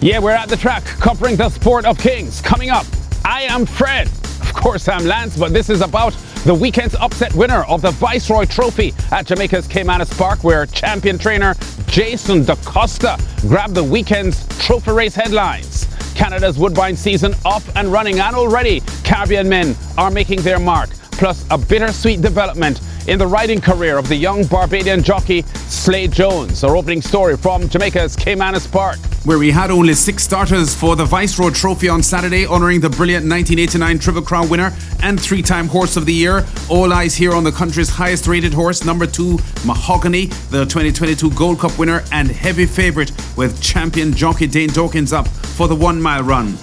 Yeah, we're at the track covering the sport of kings. Coming up, I am Fred. Of course, I'm Lance, but this is about the weekend's upset winner of the Viceroy Trophy at Jamaica's Caymanas Park, where champion trainer Jason DaCosta grabbed the weekend's trophy race headlines. Canada's Woodbine season up and running, and already Caribbean men are making their mark. Plus a bittersweet development in the riding career of the young Barbadian jockey Slade Jones. Our opening story from Jamaica's Caymanas Park, where we had only 6 starters for the Viceroy Trophy on Saturday, honouring the brilliant 1989 Triple Crown winner and 3-time Horse of the Year. All eyes here on the country's highest rated horse, number 2, Mahogany, the 2022 Gold Cup winner and heavy favourite, with champion jockey Dane Dawkins up for the 1 mile run.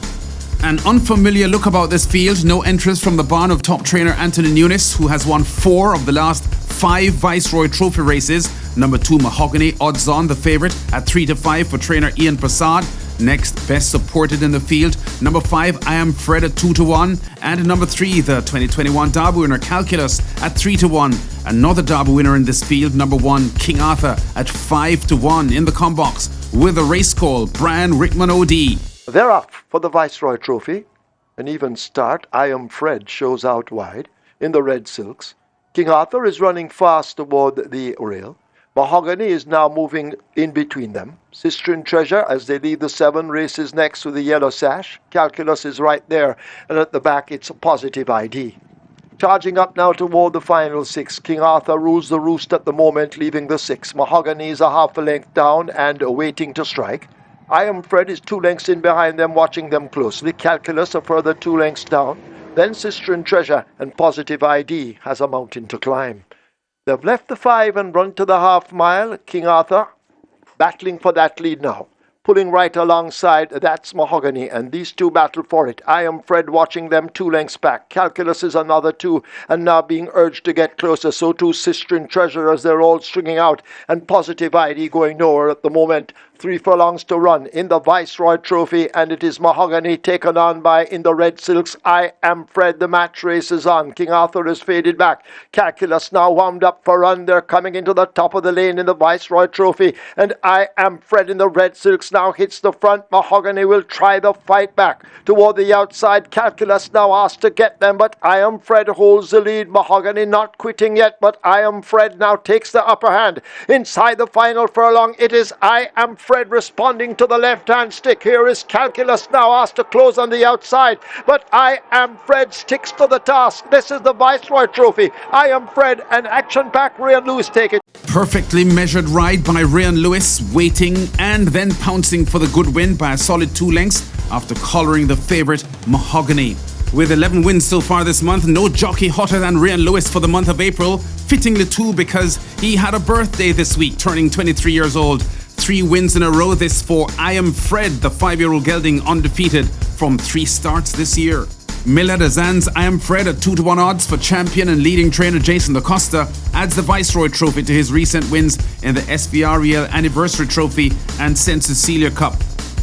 An unfamiliar look about this field. No entrance from the barn of top trainer Anthony Nunes, who has won 4 of the last 5 Viceroy Trophy races. Number 2, Mahogany, odds on, the favourite at 3-5 for trainer Ian Prasad. Next, best supported in the field, number 5, I Am Fred at 2-1. And number 3, the 2021 Derby winner Calculus at 3-1. Another Derby winner in this field, number 1, King Arthur at 5-1 in the combox. With a race call, Brian Rickman OD. They're off for the Viceroy Trophy. An even start. I Am Fred shows out wide in the red silks. King Arthur is running fast toward the rail. Mahogany is now moving in between them. Sister and Treasure, as they lead the 7, races next with the yellow sash. Calculus is right there, and at the back it's a Positive ID. Charging up now toward the final 6. King Arthur rules the roost at the moment, leaving the 6. Mahogany is a half a length down and waiting to strike. I Am Fred is 2 lengths in behind them, watching them closely. Calculus a further 2 lengths down. Then Sister and Treasure, and Positive ID has a mountain to climb. They've left the 5 and run to the half mile. King Arthur battling for that lead now. Pulling right alongside, that's Mahogany, and these 2 battle for it. I Am Fred watching them 2 lengths back. Calculus is another 2, and now being urged to get closer. So too Sister and Treasure, as they're all stringing out, and Positive ID going nowhere at the moment. 3 furlongs to run in the Viceroy Trophy, and it is Mahogany taken on by, in the red silks, I Am Fred. The match race is on. King Arthur is faded back. Calculus now wound up for run. They're coming into the top of the lane in the Viceroy Trophy, and I Am Fred in the red silks now hits the front. Mahogany will try the fight back toward the outside. Calculus now asked to get them, but I Am Fred holds the lead. Mahogany not quitting yet, but I Am Fred now takes the upper hand. Inside the final furlong, it is I Am Fred responding to the left-hand stick. Here is Calculus now asked to close on the outside, but I Am Fred sticks to the task. This is the Viceroy Trophy. I Am Fred and action-packed Ryan Lewis take it. Perfectly measured ride by Ryan Lewis, waiting and then pouncing for the good win by a solid 2 lengths after collaring the favourite Mahogany. With 11 wins so far this month, no jockey hotter than Ryan Lewis for the month of April. Fittingly too, because he had a birthday this week, turning 23 years old. 3 wins in a row this for I Am Fred, the 5-year-old gelding undefeated from 3 starts this year. Miller Dazan's I Am Fred at 2-1 odds for champion and leading trainer Jason DaCosta adds the Viceroy Trophy to his recent wins in the SBREL Anniversary Trophy and St. Cecilia Cup.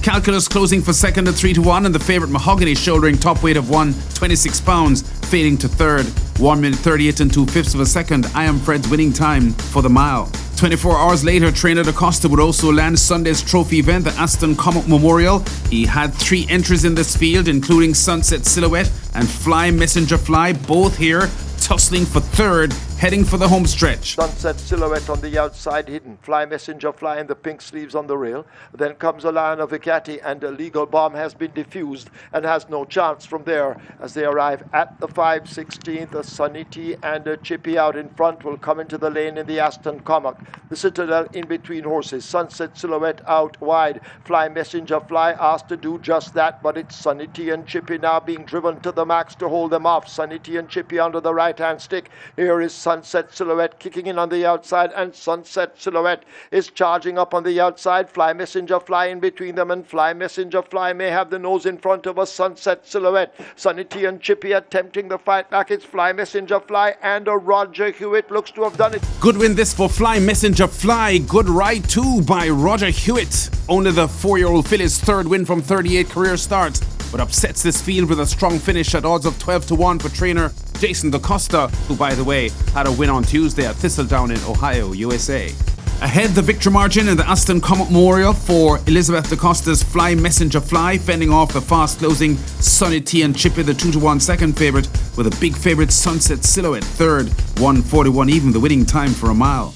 Calculus closing for second at 3-1, and the favourite Mahogany shouldering top weight of 126 pounds, fading to third. 1 minute 38 and 2/5 of a second, I Am Fred's winning time for the mile. 24 hours later, trainer DaCosta would also land Sunday's trophy event, the Aston Memorial. He had 3 entries in this field, including Sunset Silhouette and Fly Messenger Fly, both here tussling for third, heading for the home stretch. Sunset Silhouette on the outside, hidden. Fly Messenger Fly in the pink sleeves on the rail. Then comes a Lion of Icati, and a Legal Bomb has been diffused and has no chance from there as they arrive at the 5/16th. A Sunny T and a Chippy out in front will come into the lane in the Aston Comac. The Citadel in between horses. Sunset Silhouette out wide. Fly Messenger Fly asked to do just that, but it's Sunny T and Chippy now being driven to the max to hold them off. Sunny T and Chippy under the right-hand stick. Here is Sunset Silhouette kicking in on the outside, and Sunset Silhouette is charging up on the outside. Fly Messenger Fly in between them, and Fly Messenger Fly may have the nose in front of a Sunset Silhouette. Sunny T and Chippy attempting the fight back. It's Fly Messenger Fly, and a Roger Hewitt looks to have done it. Good win this for Fly Messenger Fly. Good ride too by Roger Hewitt. Only the 4-year-old filly's 3rd win from 38 career starts, but upsets this field with a strong finish at odds of 12-1 for trainer Jason DaCosta, who, by the way, had a win on Tuesday at Thistledown in Ohio, USA. Ahead, the victory margin in the Aston Memorial for Elizabeth DaCosta's Fly Messenger Fly, fending off the fast-closing Sunny T and Chippy, the 2-1 second favourite, with a big favourite Sunset Silhouette third, 1:41 even, the winning time for a mile.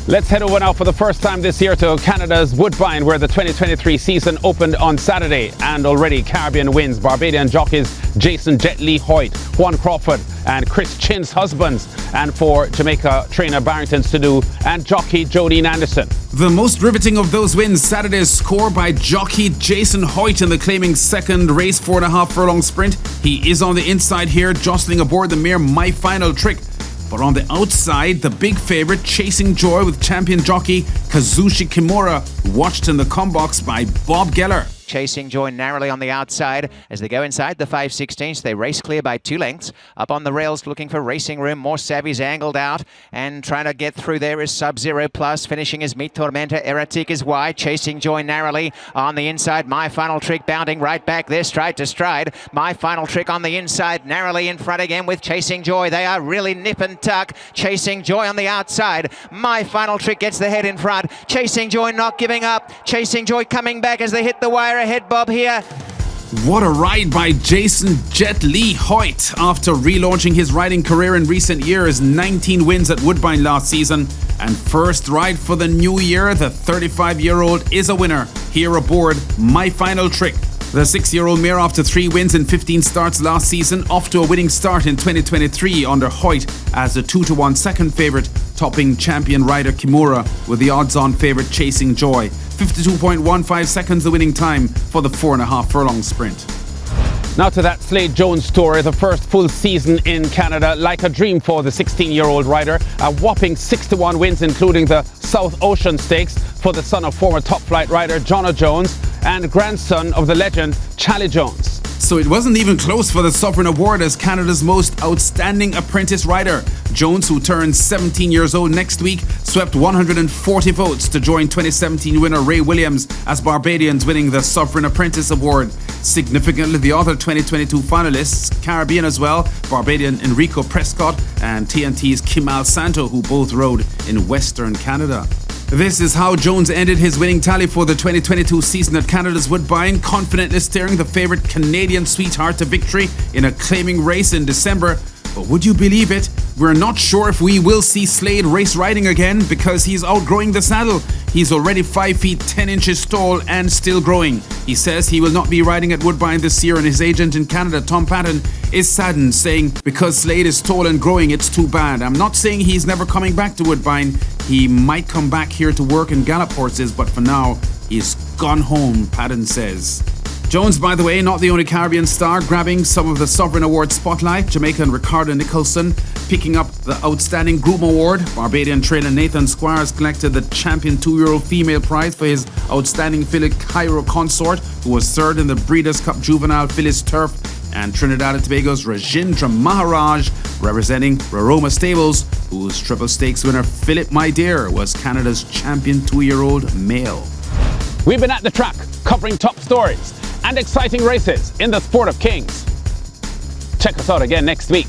Let's head over now for the first time this year to Canada's Woodbine, where the 2023 season opened on Saturday, and already Caribbean wins. Barbadian jockeys Jason Jet Lee Hoyt, Juan Crawford and Chris Chin's husbands, and for Jamaica trainer Barrington's to do and jockey Jodine Anderson. The most riveting of those wins, Saturday's score by jockey Jason Hoyt in the claiming second race 4.5 furlong sprint. He is on the inside here, jostling aboard the mare My Final Trick. But on the outside, the big favourite, Chasing Joy, with champion jockey Kazushi Kimura, watched in the combox by Bob Geller. Chasing Joy narrowly on the outside as they go inside the 5/16. They race clear by 2 lengths. Up on the rails looking for racing room. More Savvy's angled out and trying to get through there is Sub-Zero Plus. Finishing is Meet Tormenta. Eratik is wide. Chasing Joy narrowly on the inside. My Final Trick bounding right back there, stride to stride. My Final Trick on the inside, narrowly in front again with Chasing Joy. They are really nip and tuck. Chasing Joy on the outside. My Final Trick gets the head in front. Chasing Joy not giving up. Chasing Joy coming back as they hit the wire ahead, Bob, here. What a ride by Jason Jet Lee Hoyt. After relaunching his riding career in recent years, 19 wins at Woodbine last season, and first ride for the new year, the 35-year-old is a winner here aboard My Final Trick. The 6-year-old mare, after 3 wins in 15 starts last season, off to a winning start in 2023 under Hoyt as the 2-1 second favourite, topping champion rider Kimura with the odds-on favourite Chasing Joy. 52.15 seconds the winning time for the 4.5 furlong sprint. Now to that Slade Jones story, the first full season in Canada, like a dream for the 16-year-old rider. A whopping 6-1 wins, including the South Ocean Stakes for the son of former top flight rider Jono Jones and grandson of the legend Charlie Jones. So it wasn't even close for the Sovereign Award as Canada's most outstanding apprentice rider. Jones, who turns 17 years old next week, swept 140 votes to join 2017 winner Ray Williams as Barbadians winning the Sovereign Apprentice Award. Significantly, the other 2022 finalists, Caribbean as well, Barbadian Enrico Prescott and TNT's Kimal Santo, who both rode in Western Canada. This is how Jones ended his winning tally for the 2022 season at Canada's Woodbine, confidently steering the favourite Canadian sweetheart to victory in a claiming race in December. But would you believe it? We're not sure if we will see Slade race riding again because he's outgrowing the saddle. He's already 5 feet 10 inches tall and still growing. He says he will not be riding at Woodbine this year, and his agent in Canada, Tom Patton, is saddened, saying, because Slade is tall and growing, it's too bad. I'm not saying he's never coming back to Woodbine. He might come back here to work in gallop horses, but for now, he's gone home, Patton says. Jones, by the way, not the only Caribbean star grabbing some of the Sovereign Award spotlight. Jamaican Ricardo Nicholson picking up the Outstanding Groom Award. Barbadian trainer Nathan Squires collected the Champion 2-year-old female prize for his outstanding filly Cairo Consort, who was third in the Breeders' Cup Juvenile Phyllis Turf. And Trinidad and Tobago's Rajendra Maharaj, representing Raroma Stables, whose Triple Stakes winner Philip My Dear was Canada's champion 2-year-old male. We've been at the track covering top stories and exciting races in the sport of kings. Check us out again next week.